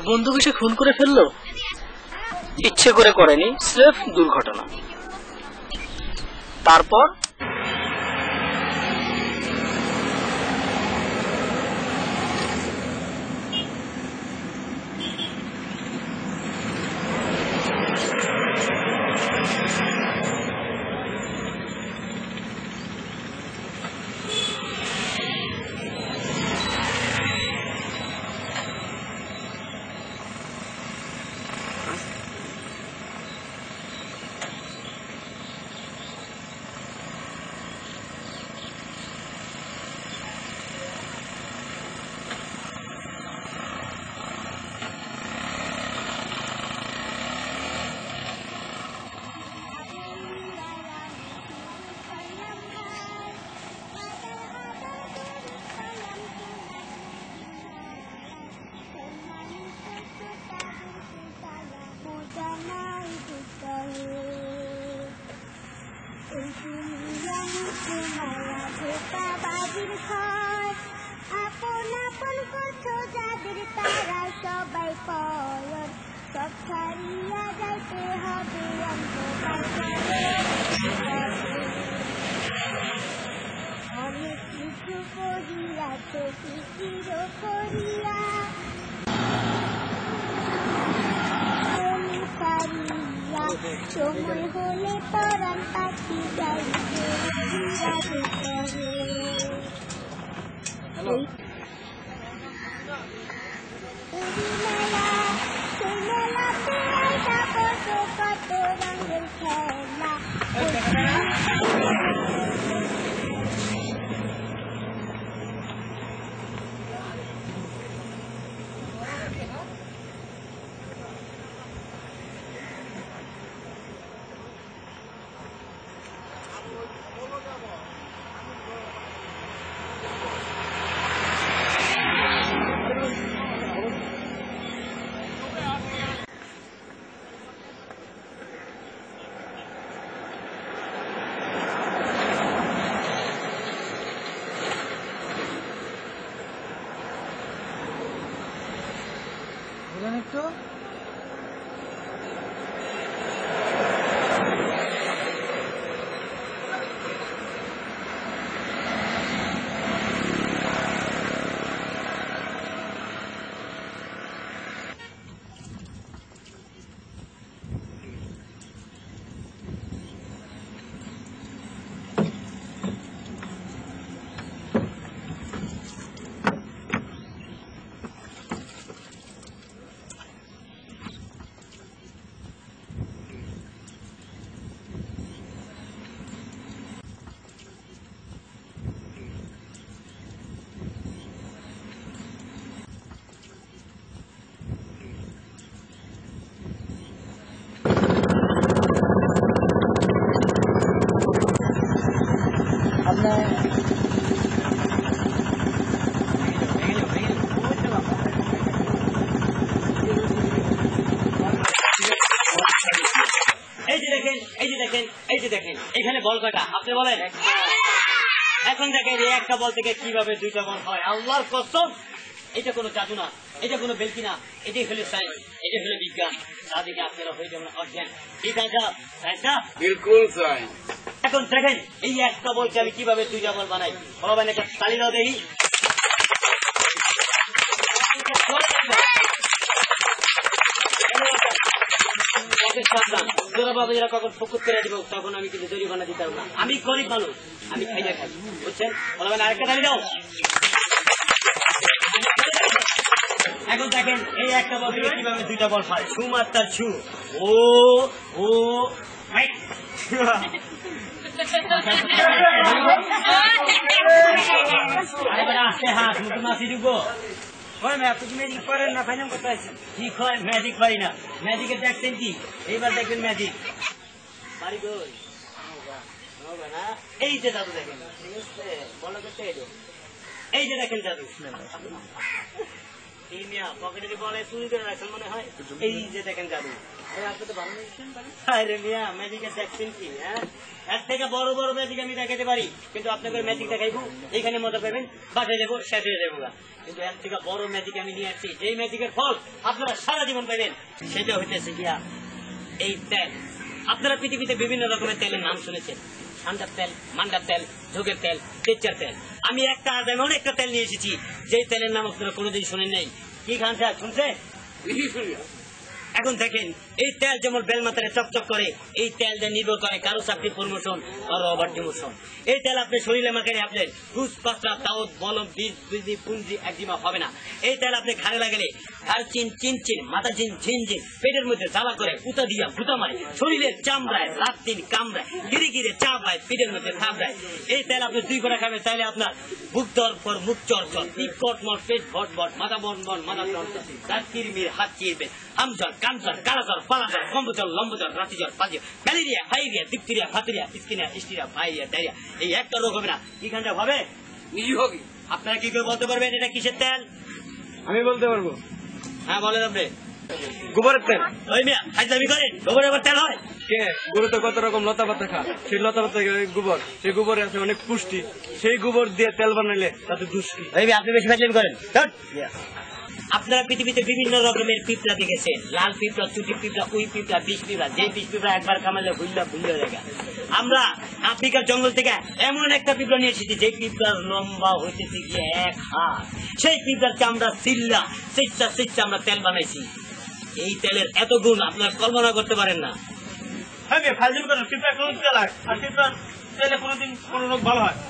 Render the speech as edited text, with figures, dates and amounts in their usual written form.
বন্ধুকে সে খুন করে ফেললো, ইচ্ছে করে করেনি, স্রেফ দুর্ঘটনা। তারপর সময় হলে পরাণ পাখি যাইবে কত রঙের খেলা। একটু এখানে বল কয়টা আপনি বলেন? এখন দেখেন এই একটা বল থেকে কিভাবে দুইটা বল হয়। আল্লাহর কসম, এটা কোনো জাদু না, এটা কোনো বেলকি না, এটাই হলো সায়েন্স, এটা হলো বিজ্ঞান। তাদেরকে আপনারা হয়ে যাবেন অজ্ঞান। ঠিক আছে সায়েন্স না? বিলকুল সায়েন্স। এখন দেখেন এই একটা বলকে আমি কিভাবে দুইটা বল বানাই। বলবেন একটা তালি দাও দেখি। কখন ফকুত করে দিব তখন আমি কিন্তু জরিমানা দিতে পারবো না। আমি গরিব মানুষ, আমি খাইয়া খাই, বুঝছেন? বলবেন আরেকটা তালি দাও। এখন দেখেন এই একটা বল থেকে কিভাবে দুইটা বল হয়। ছু মাস্টার ছু, ও ও আসতে হাত মুখে মাছি দিব। ম্যাজিক করেন না, ফাইনাল করতে আসছেন। ঠিক হয়, ম্যাজিক পারি না। ম্যাজিকে দেখছেন কি? এইবার দেখবেন ম্যাজিক। এই যে জাদু দেখেন, ঠিক আছে? বলো এই যে দেখেন জাদু। এই মিয়া পকেটে যে বলে চুরি করে রাখছেন মনে হয়। এই যে দেখেন জাদু, আপনি তো ভালো ম্যাজিশিয়ান পারেন। আরে মিয়া ম্যাজিকের দেখছেন কি? হ্যাঁ, এর থেকে বড় বড় ম্যাজিক আমি দেখাতে পারি, কিন্তু আপনাকে ম্যাজিক দেখাইবো, এইখানে মজা পাবেন, বাসায় যাবো, শেষ হয়ে যাবো। কিন্তু এর থেকে বড় ম্যাজিক আমি নিয়ে আসছি, যেই ম্যাজিকের ফল আপনারা সারা জীবন পাবেন। সেটা হইতেছে গিয়া এই তেল। আপনারা পৃথিবীতে বিভিন্ন রকমের তেলের নাম শুনেছেন, ঠান্ডার তেল, মান্ডার তেল, যোগের তেল, তেজার তেল। আমি একটা এমন একটা তেল নিয়ে এসেছি যেই তেলের নাম আপনারা কোনোদিন শোনেন নাই। কি খান স্যার, শুনছে? এখন দেখেন, এই তেল যেমন বেলমাতারে চকচক করে, এই তেল দিয়ে নির্ভর করে কারো চাকরি প্রমোশন, কারো আবার ডিমোশন। এই তেল আপনি শরীরে মাখালে আপনার ঘুষ, পাতলা, তাওত, বলম, বীজ, বিজি, পুঞ্জি, একজিমা হবে না। এই তেল আপনি ঘাড়ে লাগালে ঘাড় চিন চিন চিন, মাথা চিন ঝিন ঝিন, পেটের মধ্যে জ্বালা করে, উতা দিয়া ভুতা মারে, শরীরের চামড়ায় রাত দিন কামড়ায়, গিরে গিরে চাপায়, পেটের মধ্যে থাপড়ায়। এই তেল আপনি 2 করে খাবেন, তাহলে আপনার বুক দর পর মুখ চরচর, পিঠ কটমট, পেট ভট ভট, মাথা বন বন, মাথা চরচর, দাঁত কিরমির, হাত চিরবে, হামচর, কামচর, কালাচর, পালাচর, কম্বচর, লম্বচর, রাতিচর, পাঁচর, ম্যালেরিয়া, হাইরিয়া, ডিপথেরিয়া, ফাতেরিয়া, স্কিনিয়া, স্টিরিয়া, ভাইরিয়া, ডায়রিয়া। এই একটা রোগ হবে না। কি খানটা হবে? আপনারা কি করে বলতে পারবেন এটা কিসের তেল? আমি বলতে পারবো, হ্যাঁ বলেন আপনি। গোবরের তেল। ওই মিয়া হাজলামি করেন, গোবর আবার তেল হয়? কে গরু তো কত রকম লতা পাতা খা, সেই লতা পাতা গোবর, সেই গোবরে আছে অনেক পুষ্টি, সেই গোবর দিয়ে তেল বানাইলে তাতে দুষ্টি। ওই মিয়া আপনি বেশি হাজলামি করেন। আপনারা পৃথিবীতে বিভিন্ন রকমের পিঁপড়া দেখেছেন, লাল পিঁপড়া, চুটি পিঁপড়া, উই পিঁপড়া, বিষ পিঁপড়া। যে বিষ পিঁপড়া একবার কামালে ভুললে হয়ে যায়। আমরা আফ্রিকার জঙ্গল থেকে এমন একটা পিঁপড়া নিয়ে এসেছি যে পিঁপড়ার লম্বা হইতেছে গিয়ে 1 হাত। সেই পিঁপড়ার চামড়া সিল্লা সিচ্চা সিচ্চা আমরা তেল বানাইছি। এই তেলের এত গুণ আপনারা কল্পনা করতে পারেন না। হ্যাঁ, ফাইজল করেন, পিঁপড়া কোন তেল হয়, আর পিঁপড়ার তেলে কোনোদিন কোন রোগ ভালো হয়?